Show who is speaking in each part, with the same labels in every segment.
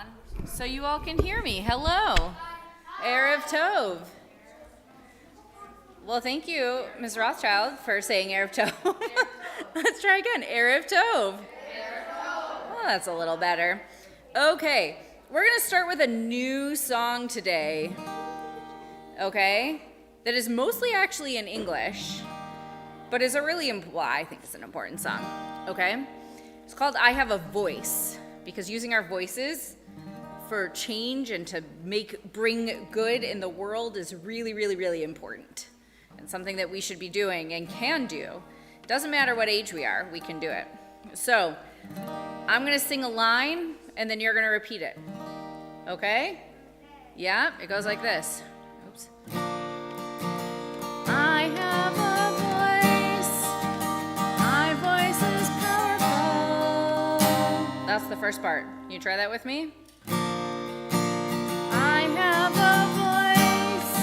Speaker 1: on so you all can hear me. Hello. Erev Tov. Well, thank you, Ms. Rothschild, for saying Erev Tov. Let's try again. Erev Tov. Well, that's a little better. Okay, we're going to start with a new song today, okay, that is mostly actually in English, but is a really, I think it's an important song, okay? It's called I Have a Voice, because using our voices for change and to bring good in the world is really, really, really important, and something that we should be doing and can do. Doesn't matter what age we are, we can do it. So I'm going to sing a line, and then you're going to repeat it, okay? Yeah, it goes like this. Oops. I have a voice, my voice is powerful. That's the first part. Can you try that with me? I have a voice,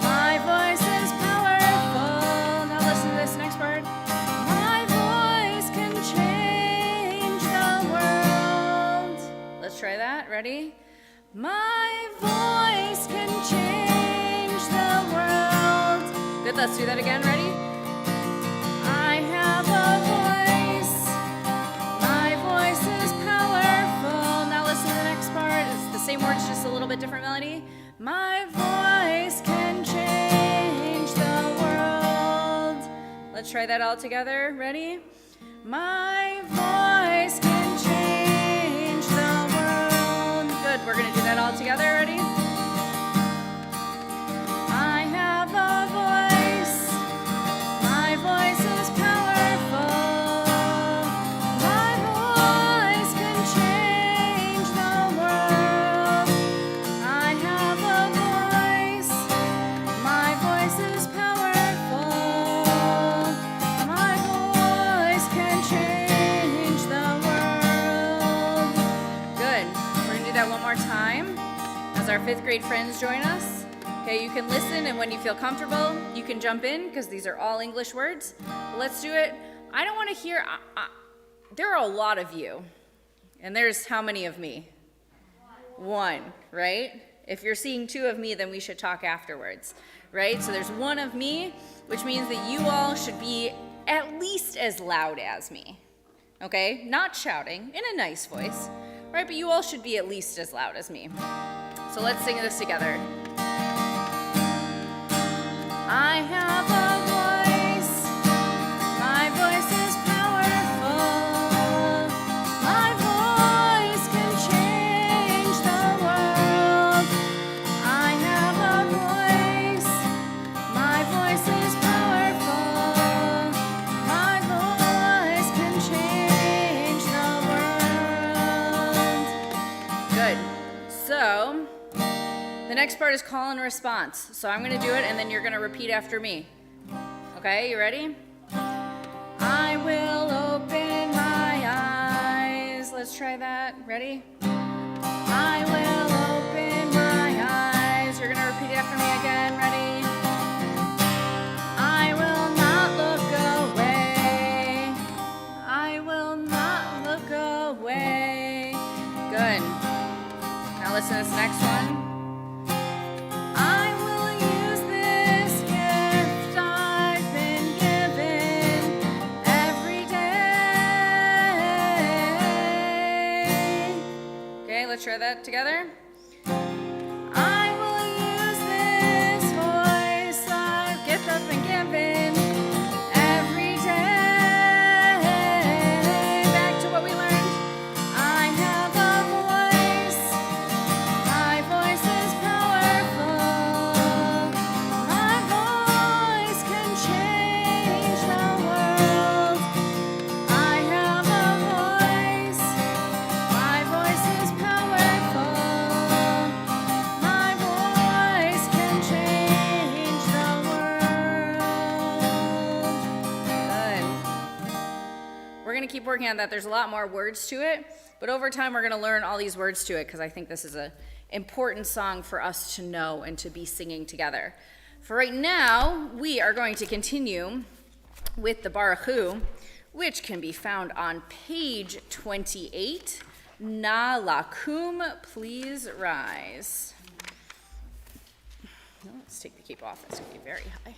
Speaker 1: my voice is powerful. Now listen to this next part. My voice can change the world. Let's try that. Ready? My voice can change the world. Good, let's do that again. Ready? I have a voice, my voice is powerful. Now listen to the next part. It's the same words, just a little bit different melody. My voice can change the world. Let's try that all together. Ready? My voice can change the world. Good, we're gonna do that all together. Ready? I have a voice, my voice is powerful. My voice can change the world. I have a voice, my voice is powerful. My voice can change the world. Good. We're gonna do that one more time as our 5th grade friends join us. Okay, you can listen, and when you feel comfortable, you can jump in, because these are all English words. But let's do it. I don't want to hear, there are a lot of you, and there's how many of me? One, right? If you're seeing 2 of me, then we should talk afterwards, right? So there's 1 of me, which means that you all should be at least as loud as me, okay? Not shouting, in a nice voice, right? But you all should be at least as loud as me. So let's sing this together. I have a voice, my voice is powerful. My voice can change the world. I have a voice, my voice is powerful. My voice can change the world. Good. So the next part is call and response. So I'm going to do it, and then you're going to repeat after me. Okay, you ready? I will open my eyes. Let's try that. Ready? I will open my eyes. You're going to repeat it after me again. Ready? I will not look away. I will not look away. Good. Now listen to this next one. Let's try that together. I will use this voice I've gift up and given every day. Back to what we learned. I have a voice, my voice is powerful. My voice can change the world. I have a voice, my voice is powerful. My voice can change the world. Good. We're going to keep working on that. There's a lot more words to it, but over time we're going to learn all these words to it, because I think this is an important song for us to know and to be singing together. For right now, we are going to continue with the Baruch Hu, which can be found on page 28, Na lakum, please rise. No, let's take the cape off. It's going to be very high.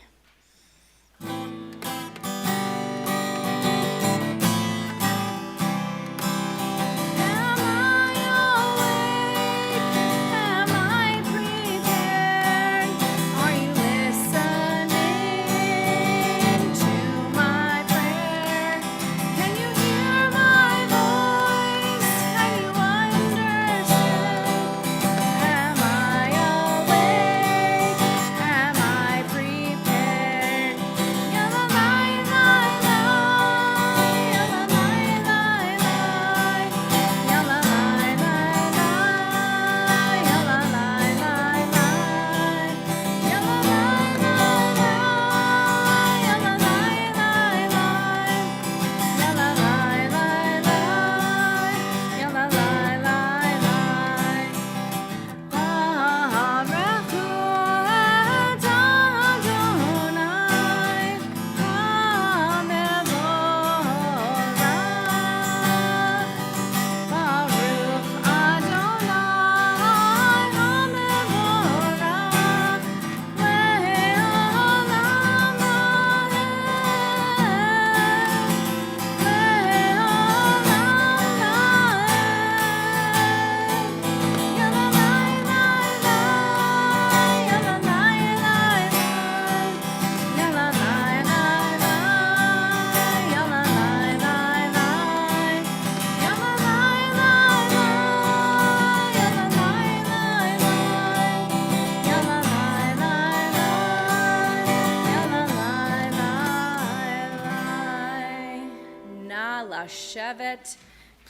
Speaker 1: Shevet.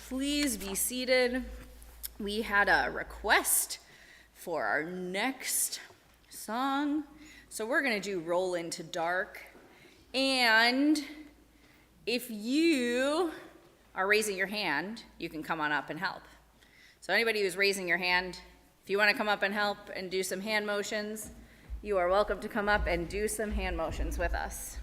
Speaker 1: Please be seated. We had a request for our next song, so we're going to do Roll Into Dark. And if you are raising your hand, you can come on up and help. So anybody who's raising your hand, if you want to come up and help and do some hand motions, you are welcome to come up and do some hand motions with us.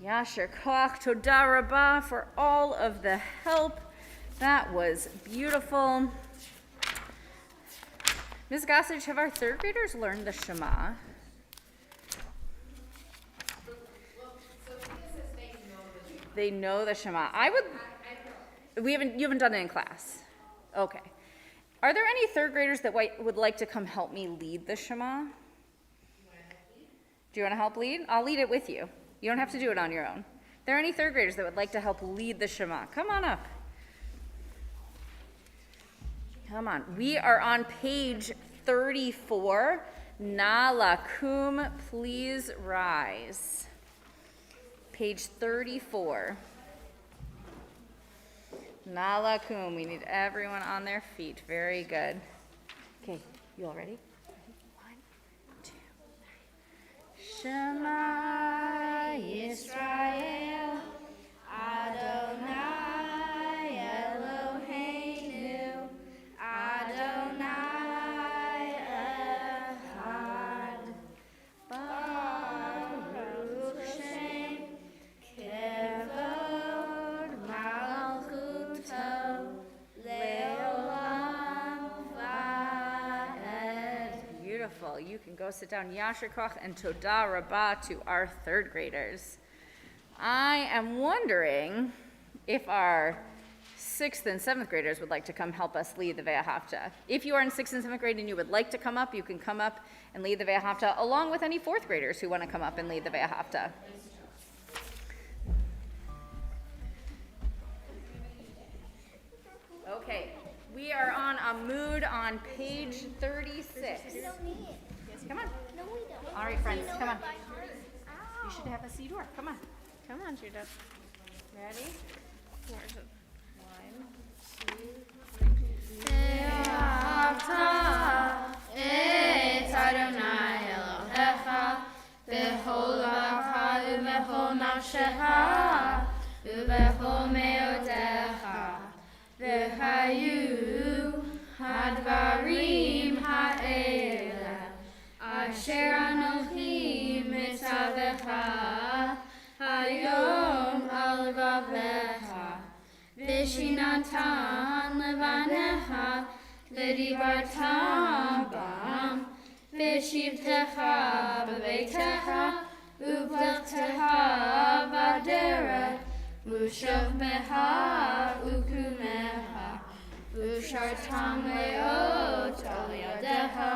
Speaker 1: Yasher Koach, Toda Rabah for all of the help. That was beautiful. Ms. Gossage, have our third graders learned the Shema? They know the Shema. You haven't done it in class. Okay. Are there any third graders that would like to come help me lead the Shema? Do you want to help lead? I'll lead it with you. You don't have to do it on your own. Are there any third graders that would like to help lead the Shema? Come on up. Come on. We are on page 34. Na lakum, please rise. Page 34. Na lakum. We need everyone on their feet. Very good. Okay, you all ready? 1, 2, 3. Shema Yisrael, Adonai Eloheinu, Adonai Echad, Baruch Shem, Kevod Malchuto, Leolam Vaed. Beautiful. Wonderful. You can go sit down. Yasher koach and toda rabah to our third graders. I am wondering if our 6th and 7th graders would like to come help us lead the Ve'ahavta. If you are in 6th and 7th grade and you would like to come up, you can come up and lead the Ve'ahavta along with any 4th graders who want to come up and lead the Ve'ahavta. Okay, we are on Amud on page 36. Come on. All right, friends, come on. You should have a siddur. Come on.
Speaker 2: Come on, Judah.
Speaker 1: Ready?
Speaker 2: Where is it?
Speaker 1: 1, 2, 3.
Speaker 3: Et Adonai Elohecha b'chol levacha u'b'chol nafshecha u'b'chol me'odecha v'hayu hadvarim ha'ele asher anochi mitzavecha hayom al levavecha v'shinatan levanecha v'dibartam bam v'shivtecha b'beitecha u'vlechtecha b'derech u'shovmecha u'kumecha u'shartam le'ot al yadecha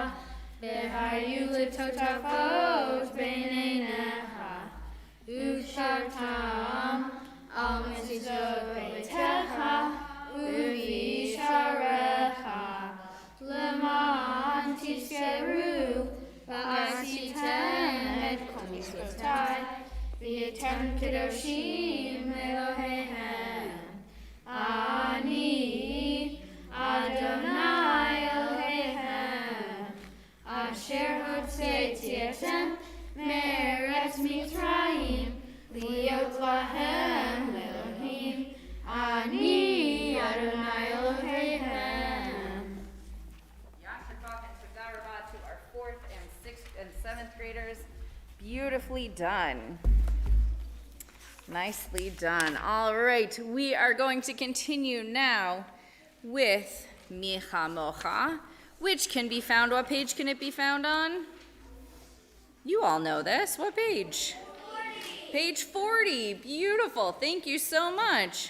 Speaker 3: v'hayu l'totafot b'neinecha u'shartam al mezuzot beitecha u'yisharecha leman tizkeru v'asitem et kol mitzvotai v'yetem kedoshim Eloheihem ani Adonai Eloheihem asher hotzeiti etem me'eretz Mitzrayim liot lahem Elohim ani Adonai Eloheihem.
Speaker 1: Yasher koach and toda rabah to our 4th and 6th and 7th graders. Beautifully done. Nicely done. All right, we are going to continue now with Micha Mocha, which can be found, what page can it be found on? You all know this. What page? 40. Page 40. Beautiful. Thank you so much.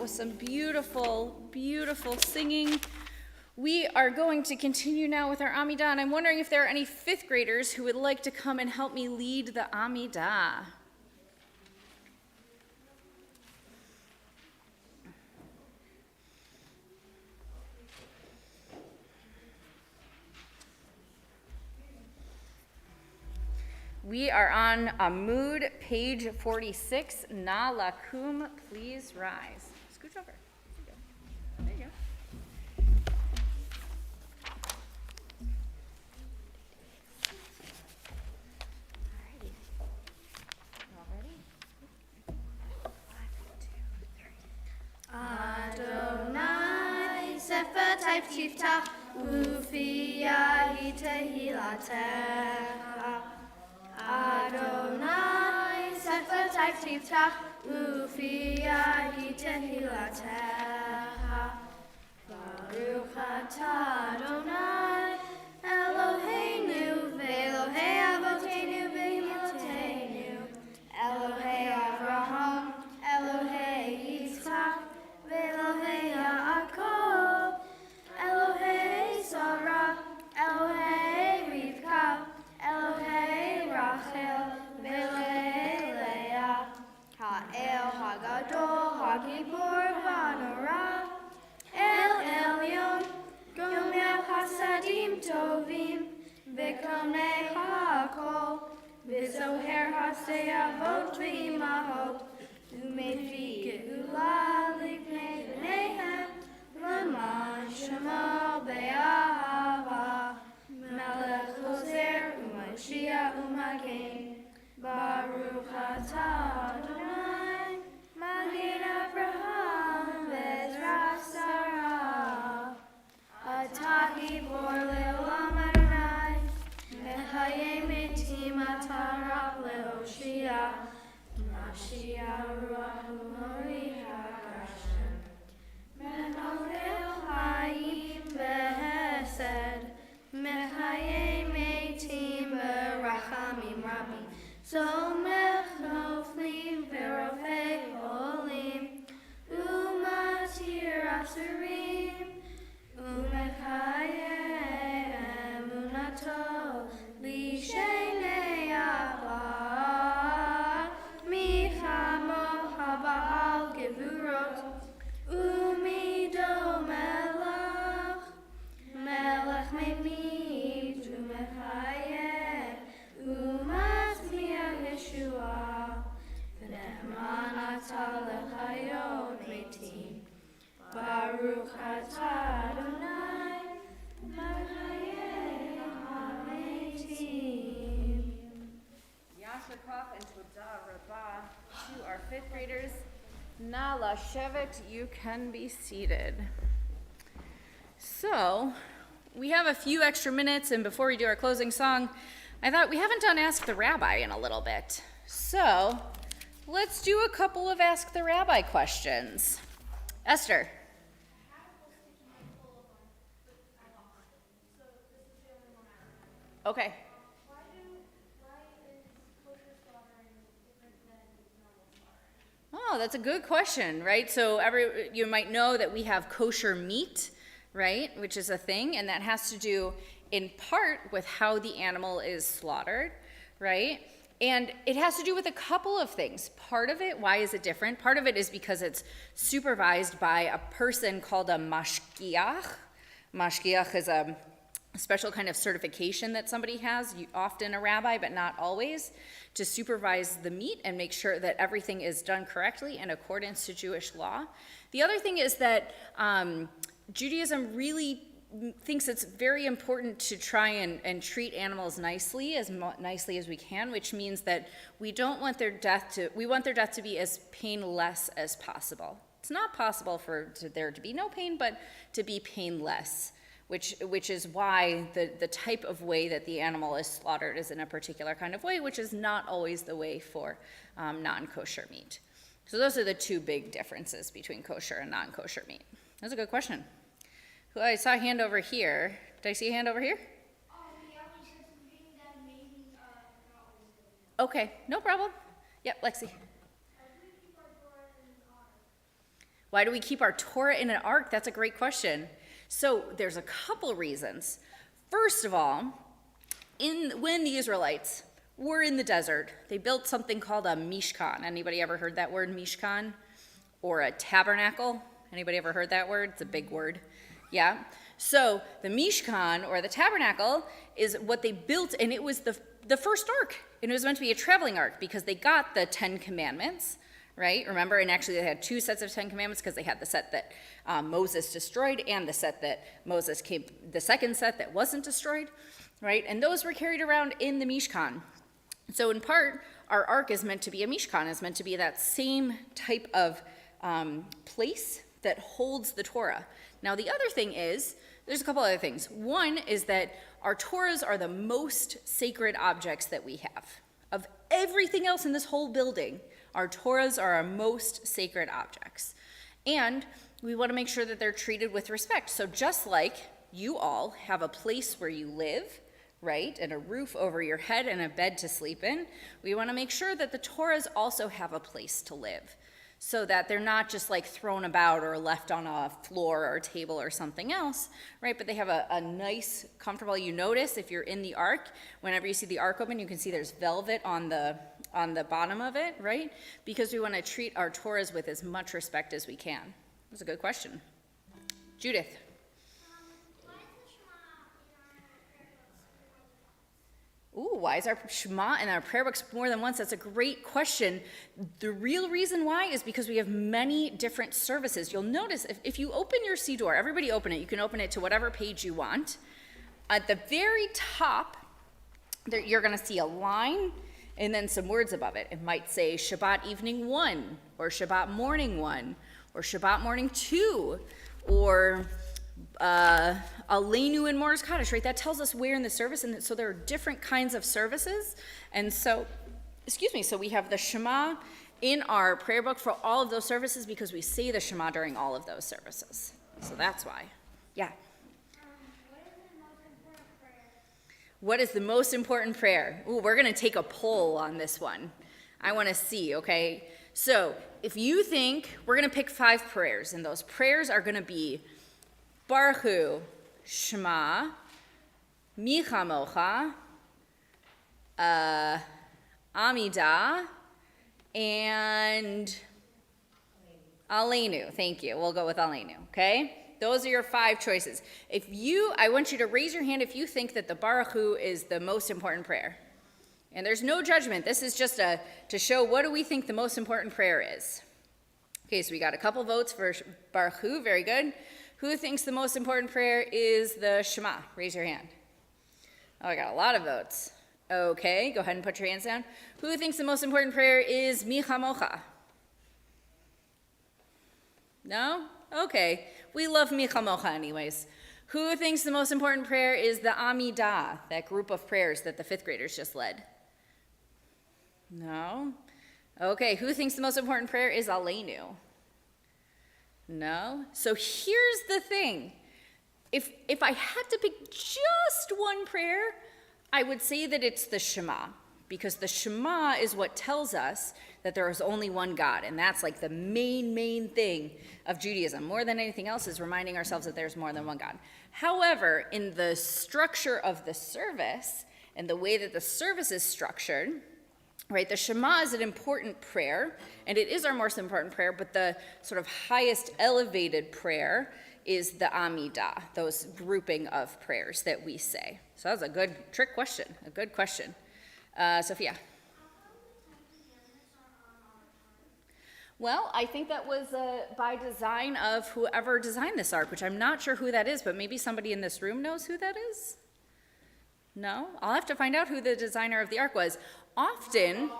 Speaker 1: Some beautiful, beautiful singing. We are going to continue now with our Amidah, and I'm wondering if there are any 5th graders who would like to come and help me lead the Amidah. We are on Amud, page 46. Na lakum, please rise. Scooch over. There you go. Alrighty. All ready? 1, 2, 3.
Speaker 3: Adonai, Sefer Taif Tiftach, Ufiyah Tehilatecha. Adonai, Sefer Taif Tiftach, Ufiyah Tehilatecha. Baruch atah Adonai, Eloheinu ve'Elohei Avoteinu ve'Imotenu, Elohei Avraham, Elohei Yitzchak, ve'Elohei Yaakov, Elohei Sarah, Elohei Rivka, Elohei Rachel, ve'Elohei Leah, Ha'el Hagadol, Hagibor, Hanora, El Elyon, Gomel Hasadim Tovim, V'Konei Ha'akol, V'Zoher Hasei Avot V'Imahot, U'Mevi Geula L'Pnei B'neihem, L'man Shemo Be'ahava, Melech Choser U'Mashiach U'Magen, Baruch atah Adonai, Magen Avraham V'Ezra Sarah, Atah Gibor Le'olam Adonai, Mechayim Metim Atah Rav Le'Hoshia, Mashiach Ruach Mori HaKashem, Menolel Hayim Behesed, Mechayim Metim Berachamim Rabim, Somech Noflim Verofei Holim, Umatir Asurim, Umechayeh Emunato, Lishenei Abba, Michamo Haba'al Gevurot, Umido Melech, Melech Memid, Umechayeh, Umasmiach Yeshua, V'nehman atah lechayot metim, Baruch atah Adonai, Mechayeh hametim.
Speaker 1: Yasher Koch and Todah Rabbah to our fifth graders. Na lashevet, you can be seated. So, we have a few extra minutes, and before we do our closing song, I thought we haven't done Ask the Rabbi in a little bit. So, let's do a couple of Ask the Rabbi questions. Esther. Okay. Oh, that's a good question, right? So you might know that we have kosher meat, right, which is a thing, and that has to do in part with how the animal is slaughtered, right? And it has to do with a couple of things. Part of it, why is it different? Part of it is because it's supervised by a person called a mashgiach. Mashgiach is a special kind of certification that somebody has, often a rabbi, but not always, to supervise the meat and make sure that everything is done correctly in accordance to Jewish law. The other thing is that Judaism really thinks it's very important to try and treat animals nicely as we can, which means that we want their death to be as painless as possible. It's not possible for there to be no pain, but to be painless, which is why the type of way that the animal is slaughtered is in a particular kind of way, which is not always the way for non-kosher meat. So those are the two big differences between kosher and non-kosher meat. That's a good question. I saw a hand over here. Did I see a hand over here? Okay, no problem. Yep, Lexi. Why do we keep our Torah in an ark? That's a great question. So there's a couple reasons. First of all, when the Israelites were in the desert, they built something called a mishkan. Anybody ever heard that word, mishkan? Or a tabernacle? Anybody ever heard that word? It's a big word. Yeah. So the mishkan, or the tabernacle, is what they built, and it was the
Speaker 4: the first ark, and it was meant to be a traveling ark because they got the 10 Commandments, right? Remember, and actually they had two sets of 10 Commandments because they had the set that Moses destroyed and the set that Moses came, the second set that wasn't destroyed, right? And those were carried around in the Mishkan. So in part, our ark is meant to be a Mishkan, is meant to be that same type of place that holds the Torah. Now the other thing is, there's a couple other things. One is that our Torahs are the most sacred objects that we have. Of everything else in this whole building, our Torahs are our most sacred objects. And we want to make sure that they're treated with respect. So just like you all have a place where you live, right, and a roof over your head and a bed to sleep in, we want to make sure that the Torahs also have a place to live, so that they're not just like thrown about or left on a floor or a table or something else, right? But they have a nice, comfortable, you notice if you're in the ark, whenever you see the ark open, you can see there's velvet on the bottom of it, right? Because we want to treat our Torahs with as much respect as we can. That's a good question. Judith. Ooh, why is our Shema in our prayer books more than once? That's a great question. The real reason why is because we have many different services. You'll notice if you open your Siddur, everybody open it. You can open it to whatever page you want. At the very top, you're going to see a line and then some words above it. It might say Shabbat evening 1, or Shabbat morning 1, or Shabbat morning 2, or Aleinu in Morris Kaddish, right? That tells us where in the service, and so there are different kinds of services. And so, so we have the Shema in our prayer book for all of those services because we say the Shema during all of those services. So that's why. Yeah. What is the most important prayer? Ooh, we're going to take a poll on this one. I want to see, okay? So if you think, we're going to pick 5 prayers, and those prayers are going to be Baruch Hu, Shema, Mi Chamocha, Amidah, and Aleinu. Thank you. We'll go with Aleinu, okay? Those are your 5 choices. I want you to raise your hand if you think that the Baruch Hu is the most important prayer. And there's no judgment. This is just to show what do we think the most important prayer is. Okay, so we got a couple votes for Baruch Hu. Very good. Who thinks the most important prayer is the Shema? Raise your hand. Oh, I got a lot of votes. Okay, go ahead and put your hands down. Who thinks the most important prayer is Mi Chamocha? No? Okay. We love Mi Chamocha anyways. Who thinks the most important prayer is the Amidah, that group of prayers that the 5th graders just led? No? Okay, who thinks the most important prayer is Aleinu? No? So here's the thing. If I had to pick just one prayer, I would say that it's the Shema, because the Shema is what tells us that there is only one God, and that's like the main thing of Judaism. More than anything else is reminding ourselves that there's more than one God. However, in the structure of the service and the way that the service is structured, right, the Shema is an important prayer, and it is our most important prayer, but the sort of highest elevated prayer is the Amidah, those grouping of prayers that we say. So that was a good trick question, a good question. Sophia. Well, I think that was by design of whoever designed this ark, which I'm not sure who that is, but maybe somebody in this room knows who that is? No? I'll have to find out who the designer of the ark was. Often,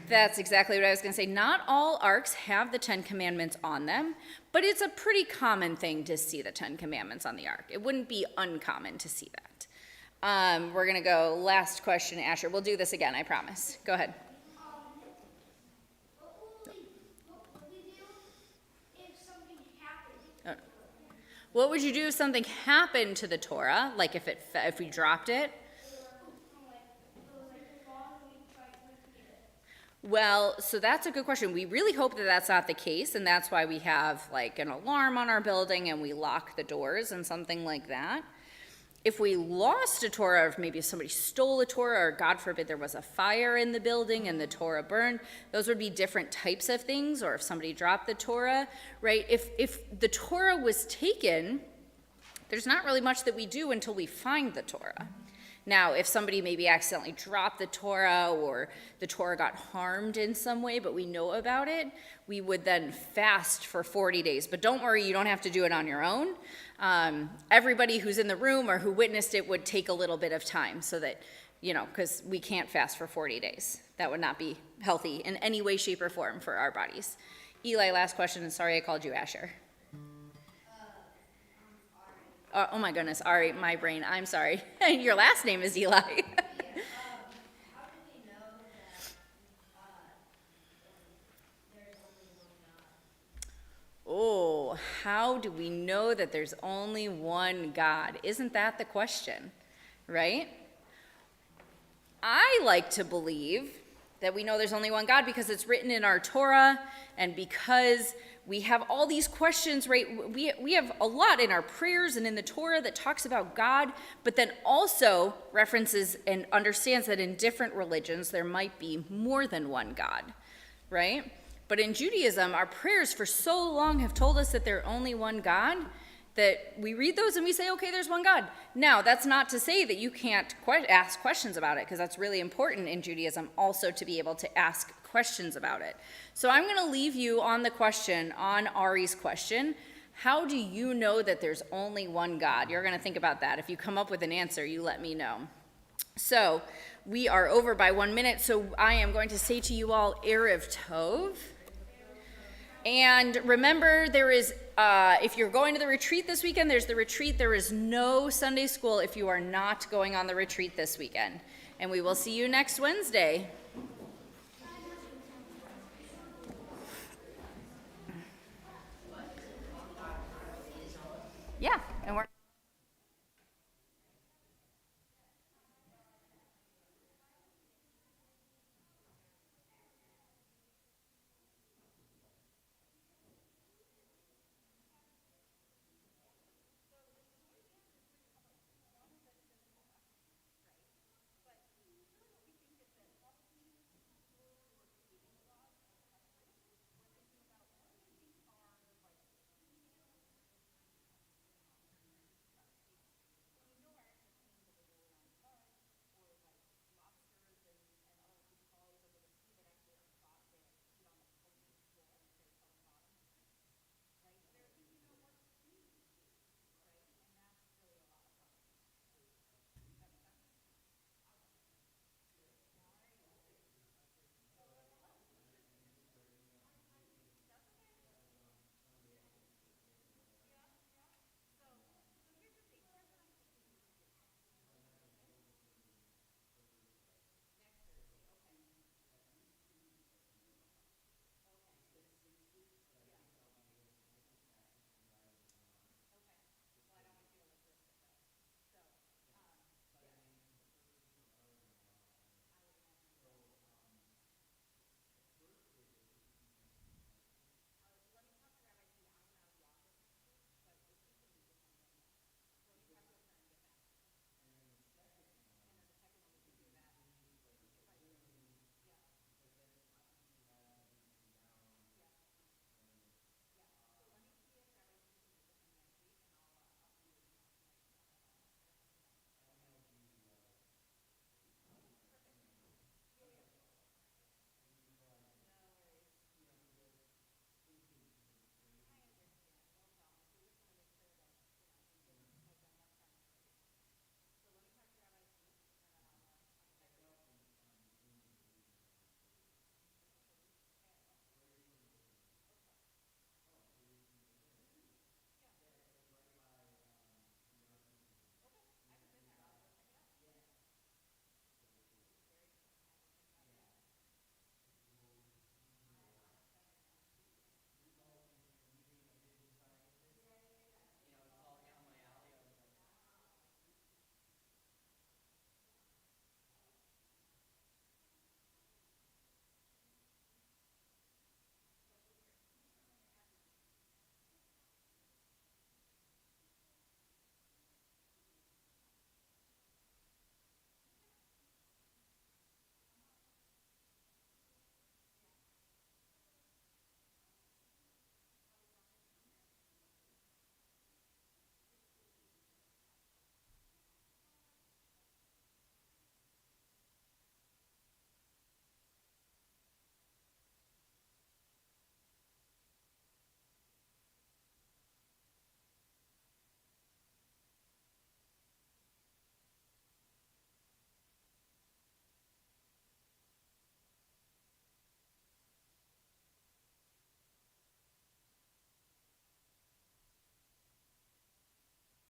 Speaker 4: that's exactly what I was going to say. Not all arks have the 10 Commandments on them, but it's a pretty common thing to see the 10 Commandments on the ark. It wouldn't be uncommon to see that. We're going to go last question, Asher. We'll do this again, I promise. Go ahead. What would you do if something happened to the Torah, like if we dropped it? Well, so that's a good question. We really hope that that's not the case, and that's why we have like an alarm on our building and we lock the doors and something like that. If we lost a Torah, or if maybe somebody stole a Torah, or God forbid there was a fire in the building and the Torah burned, those would be different types of things, or if somebody dropped the Torah, right? If the Torah was taken, there's not really much that we do until we find the Torah. Now, if somebody maybe accidentally dropped the Torah or the Torah got harmed in some way, but we know about it, we would then fast for 40 days. But don't worry, you don't have to do it on your own. Everybody who's in the room or who witnessed it would take a little bit of time so that, because we can't fast for 40 days. That would not be healthy in any way, shape, or form for our bodies. Eli, last question, and sorry I called you Asher. Oh my goodness, Ari, my brain, I'm sorry. Your last name is Eli. Oh, how do we know that there's only one God? Isn't that the question, right? I like to believe that we know there's only one God because it's written in our Torah and because we have all these questions, right? We have a lot in our prayers and in the Torah that talks about God, but then also references and understands that in different religions there might be more than one God, right? But in Judaism, our prayers for so long have told us that there's only one God that we read those and we say, okay, there's one God. Now, that's not to say that you can't ask questions about it, because that's really important in Judaism also to be able to ask questions about it. So I'm going to leave you on the question, on Ari's question. How do you know that there's only one God? You're going to think about that. If you come up with an answer, you let me know. So we are over by 1 minute, so I am going to say to you all, Erev Tov. And remember, there is, if you're going to the retreat this weekend, there's the retreat. There is no Sunday school if you are not going on the retreat this weekend. And we will see you next Wednesday. Yeah.